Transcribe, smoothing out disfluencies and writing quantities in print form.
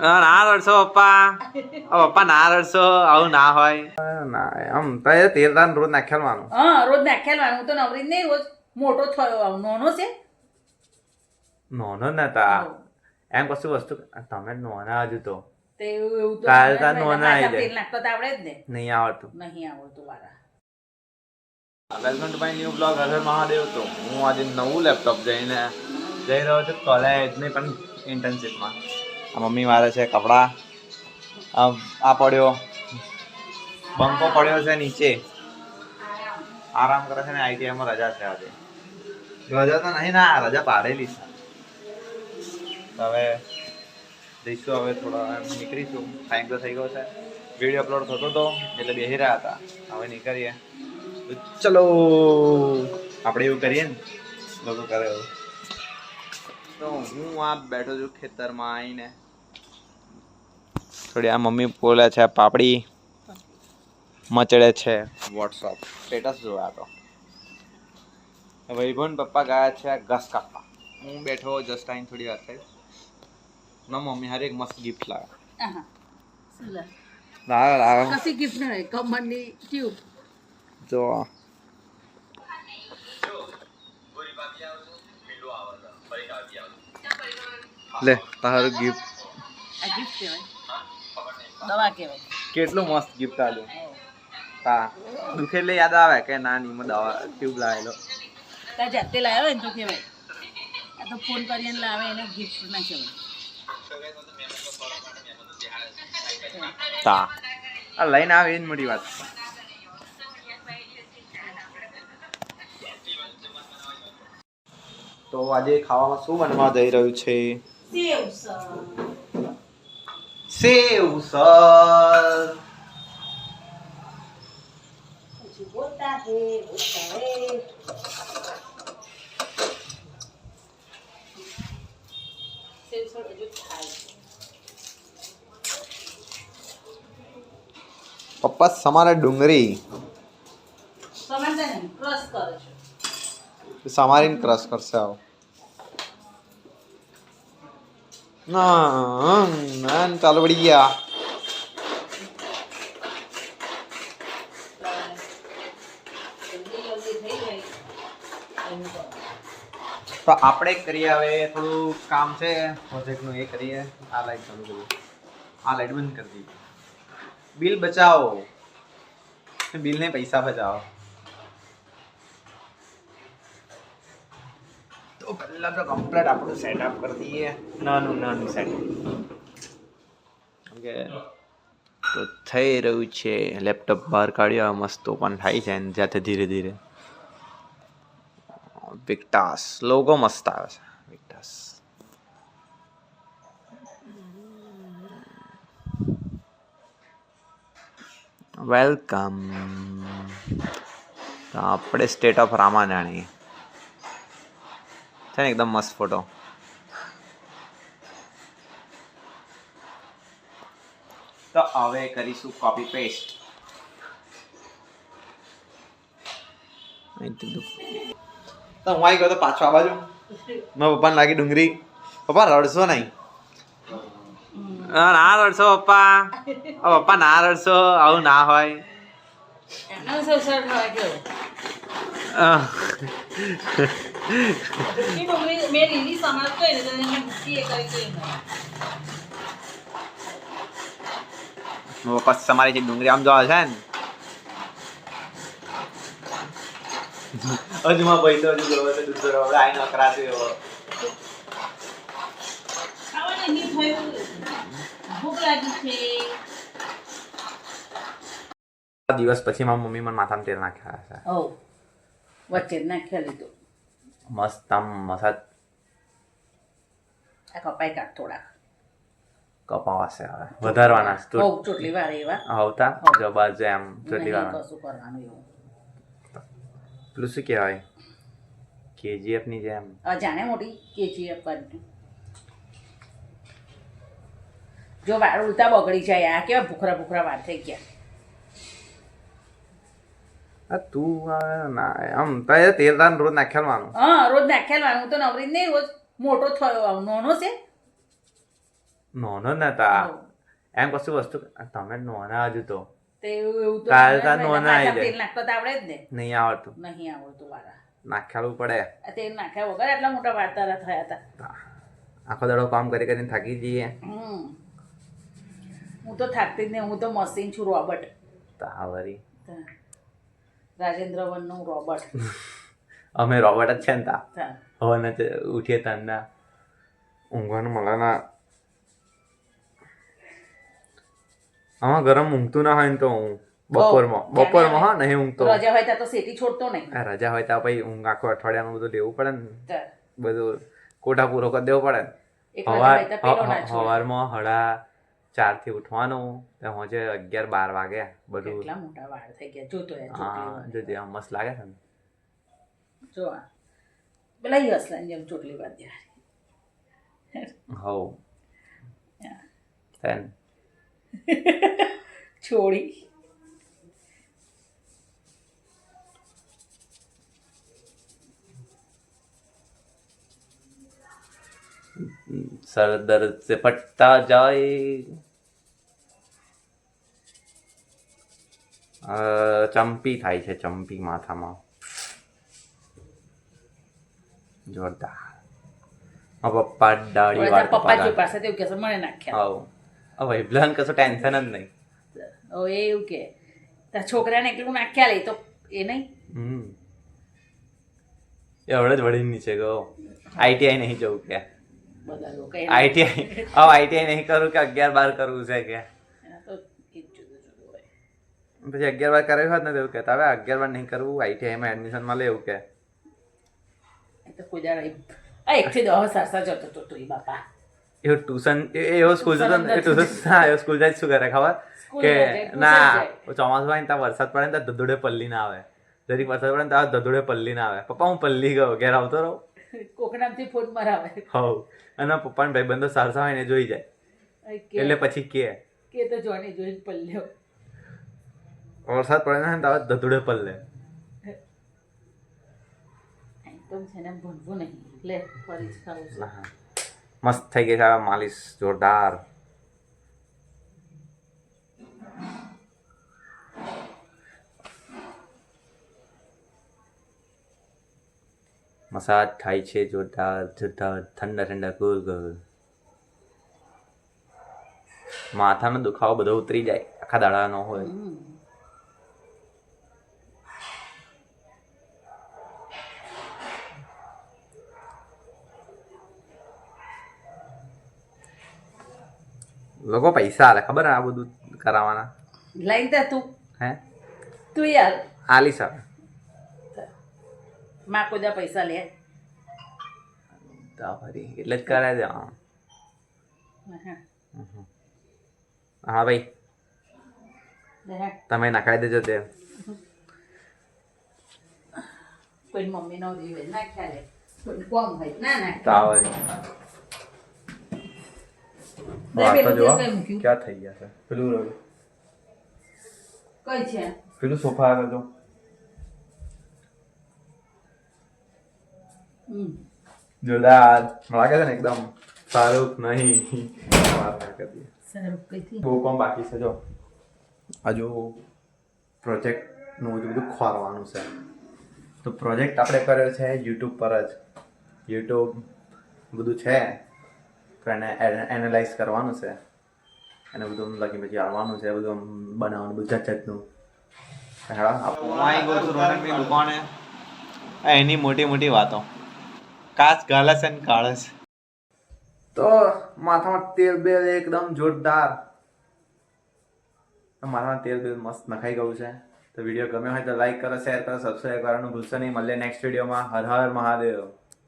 ના રડશો પપ્પા. પપ્પા ના રડશો, આવું ના હોય. ના આમ તો તેલ દાન રોજ નાખેલવાનું. હા રોજ નાખેલવાનું. હું તો નવરી જ નહીં, રોજ મોટો થયો આવું નાનો છે. નોનો નતા એમ કશું વસ્તુ તમે નોના હજુ તો તે એવું તો કાલ તા નોના આવી તેલ જાય. નાખતો તો આવડે જ ને. નહીં આવડતું. નહીં આવડતું વાળા. Welcome to my new blog. હર હર મહાદેવ. તો હું આજે નવું લેપટોપ જઈ રહ્યો છું કોલેજ નહીં પણ ઇન્ટર્નશિપમાં. આ મમ્મી મારે છે કપડાં. આ પડ્યો બંકો પડ્યો છે નીચે, આરામ કરે છે ને. આઈટીઆઈમાં રજા છે આજે. રજા તો નહીં ના, રજા પાડેલી છે. હવે જઈશું, હવે થોડા નીકળીશું. ટાઈમ તો થઈ ગયો છે. વિડીયો અપલોડ થતો હતો એટલે બેસી રહ્યા હતા. હવે નીકળીએ. ચલો આપણે એવું કરીએ ને, લોકો કરે એવું. તો હું આ બેઠો છું ખેતરમાં આવીને. થોડી આ મમ્મી બોલે છે પાપડી મચડે છે. વોટ્સઅપ સ્ટેટસ જોયા તો વૈભવ પપ્પા ગયા છે ઘાસ કાપવા. હું બેઠો જસ્ટ આઈને થોડી વાર થઈ. ના મમ્મી હારી એક મસ્ત ગિફ્ટ લાવે. કસી ગિફ્ટ નહીં, કમરની ટ્યુબ. જો લે તારું ગિફ્ટ. આ ગિફ્ટ કહેવાય, દવા કહેવાય. કેટલું મસ્ત ગિફ્ટ આલ્યું. તા દુખે એટલે યાદ આવે કે નાની માં દવા ટ્યુબ લાવેલો. તાર જાતે લાવ્યો ને તો કહેવાય. આ તો ફોન કરીને લાવે એને ગિફ્ટ ના કહેવાય. તા આ લઈને આવે એ જ મોટી વાત. તો આજે ખાવામાં શું બનવા જઈ રહ્યું છે? સેવ સર. પપ્પા સમારે ડુંગળી સમારીને ક્રશ કરશે. આવો ના ચાલો પડી ગયા. તો આપણે કરીએ હવે થોડું કામ છે પ્રોજેક્ટનું, એ કરીએ. આ લાઈટ ચાલુ કરીએ, આ લાઈટ બંધ કરી દઈએ. બિલ બચાવો, બિલને પૈસા બચાવો. તો પહેલા તો કમ્પ્લીટ આપણું સેટઅપ કરી દઈએ. નાનું સેટઅપ ઓકે. તો થઈ રહ્યું છે. લેપટોપ બહાર કાઢ્યો, મસ્ત ઓપન થાય છે અને જ્યાંથી ધીરે ધીરે વિક્ટાસ લોગો મસ્ત આવે છે. વિક્ટાસ વેલકમ. તો આપણે સ્ટેટ ઓફ રામાયણી છે ને, એકદમ મસ્ત ફોટો. તો હવે કરીશું કોપી પેસ્ટ. તો હું આવી ગયો તો પાછો આ બાજુ. મારા પપ્પાને લાગી ડુંગળી. પપ્પા રડશો નહીં. ના રડશો પપ્પા. પપ્પા ના રડશો, આવું ના હોય. પપ્પા તમારી જે ડુંગળી આમ જોવા છે ને, હજુ માં ભાઈ તો હજુ જોવે છે દૂધ રવડે આઈને અકરાશે એવો. દિવસ પછી મારી મમ્મી મને માથામાં તેલ નાખ્યા છે. વચ્ચે નાખ્યા લીધું મસ્ત આમ મસાજ. આ કપાઈ કાઢ થોડા કપાવાશે હવે વધારવાના. ચોટલી વાળે એવા આવતા જો બાજુ એમ ચોટલી વાળા. કશું કરવાનું એવું. પેલું શું કહેવાય, કેજીએફ ની જેમ જાણે મોટી કેજીએફ કરી. જો વાળ ઉલટા બગડી જાય. આ કેવા ભૂખરા ભૂખરા વાળ થઈ ગયા. તું ના આમ તો તેલ દાન રોજ નાખેલવાનું. હા રોજ નાખેલવાનું. હું તો નવરી જ નહીં, રોજ મોટો થયો આવું નાનો છે. નોનો જ નતા હોવ. એમ કશું વસ્તુ તમે નોના હજુ તો તે એવું તો કાલ ના તાર હોય ને, નોના આઈ પાછા જાય. તેલ નાખતા તો આવડે જ ને. નહીં આવડતું નહીં આવડતું વાળા. નાખ્યાલું પડે આ તેલ નાખ્યા વગર આટલા મોટા વાર્તા થયા હતા. આખો દાડો કામ કરી કરીને થાકી જઈએ હું તો થાકતી જ નહીં, હું તો મશીન છું રોબર્ટ. તાવરી રાજેન્દ્ર વનનું રોબર્ટ. અમે રોબોટ જ છે ને તા હા. હવે ને ઉઠીએ તારના ઊંઘવાનું મળે ના આમાં ગરમ ઊંઘતું ના હોય ને તો હું બપોરમાં હા નહીં ઊંઘતો રજા હોય ત્યાં તો સેટી છોડતો નહીં. આ રજા હોય તો પછી ઊંઘ આખો અઠવાડિયાનું બધું લેવું પડે ને ચાલ. બધું કોટા પૂરો કરી દેવો પડે ને એક રજા હોય ત્યાં પેલો ના છોડે. સવારમાં 4:30 ઉઠવાનું ત્યાં હોજે 11-12 વાગે બધું કેટલા મોટા વાળ થઈ ગયા જોતો યાર હા ચોટલી જો મસ્ત લાગે છે ને જો આ પેલા યસલાની જેમ ચોટલી બાંધી. હવ છે ને છોડી. सर दर्द से फटता जाए ચંપી થાય છે ચંપી માથામાં જોરદાર પપ્પા દાઢી વાળ પપ્પા જો પાસે તેવું કે મને નાખ્યા. હાવ હવે બ્લન કશું ટેન્શન જ નહીં હવે એવું કે તાર છોકરાને એકલું નાખ્યા લે તો એ નહીં. એવડે જ વળી નીચે ગયો આઈટીઆઈ નહીં જવું કે બધા લોકો આઈટીઆઈ હવે આઈટીઆઈ નહીં કરું કે 11-12 કરવું છે કે પછી 11-12 કર્યું હોત ને તો એવું કહેતા હવે 11-12 નહીં કરવું આઈટીઆઈમાં એડમિશનમાં લે એવું કે એકથી 10 સાસા જતો હતો તું બાપા. એવો ટ્યુશન એવો સ્કૂલ જતો ને ટ્યુશન હા એવો સ્કૂલ જાય શું કરે ખબર કે ના ચોમાસું હોય ને ત્યાં વરસાદ પડે ને ત્યાં ધધુડે પલ્લી ના આવે જરીક વરસાદ પડે ને ત્યાં ધધુડે પલ્લી ના આવે પપ્પા હું પલ્લી ગયો ઘેર આવતો રહું કોકનામથી ફોન મરાવે. હવ અને પપ્પાને ભાઈબંધો સારસા હોય ને જોઈ જાય એટલે પછી કે તો જોને જોઈને પલ્લ્યો વરસાદ પડે ને ત્યાં ધધુડે પલ્લે એકદમ છે ને ભણવું નહીં લે ફરી જ ખાવું છે. મસ્ત થઈ ગઈ છે આ માલિશ જોરદાર મસાજ થાય છે જોરદાર જોરદાર ઠંડા ઠંડા કુલ કુલ માથાનો દુખાવો બધો ઉતરી જાય આખા દાડા નો હોય લોકો પૈસા આલે ખબર આ બધું કરાવવાના લઈને તા તું હે તું યાર આલી સર માં કોઈ પૈસા લે તો ફરી એટલે જ કરાય દે હા ભાઈ તમે નાખાઈ દેજો તે કોઈ મમ્મી નો જીવે ના ખ્યાલે કોઈ કોમ હોય ના ના તાવરી વાતો જો ક્યાં થઈ ગયા છે પેલું કઈ છે પેલું સોફા આવે તો જોરદાર લાગે છે ને એકદમ સારું નહીં બહુ કોમ બાકી છે જો હજુ પ્રોજેક્ટનું બધું ખોરવાનું છે તો પ્રોજેક્ટ આપણે કર્યો છે યુટ્યુબ પર જ યુટ્યુબ બધું છે તો એને એનાલાઇઝ કરવાનું છે એને બધું લગી પછી આવવાનું છે બધું બનાવવાનું બધું જાતનું દુકાને એની મોટી મોટી વાતો કાચ ગાલસ અને કાળસ તો માથામાં તેલ બેલ એકદમ જોરદાર માથામાં તેલ બેલ મસ્ત નખાઈ ગયું છે તો વિડીયો ગમ્યો હોય તો લાઈક કરો શેર કરો સબસ્ક્રાઈબ કરવાનું ભૂલશો નહીં મળીએ નેક્સ્ટ વિડીયોમાં હર હર મહાદેવ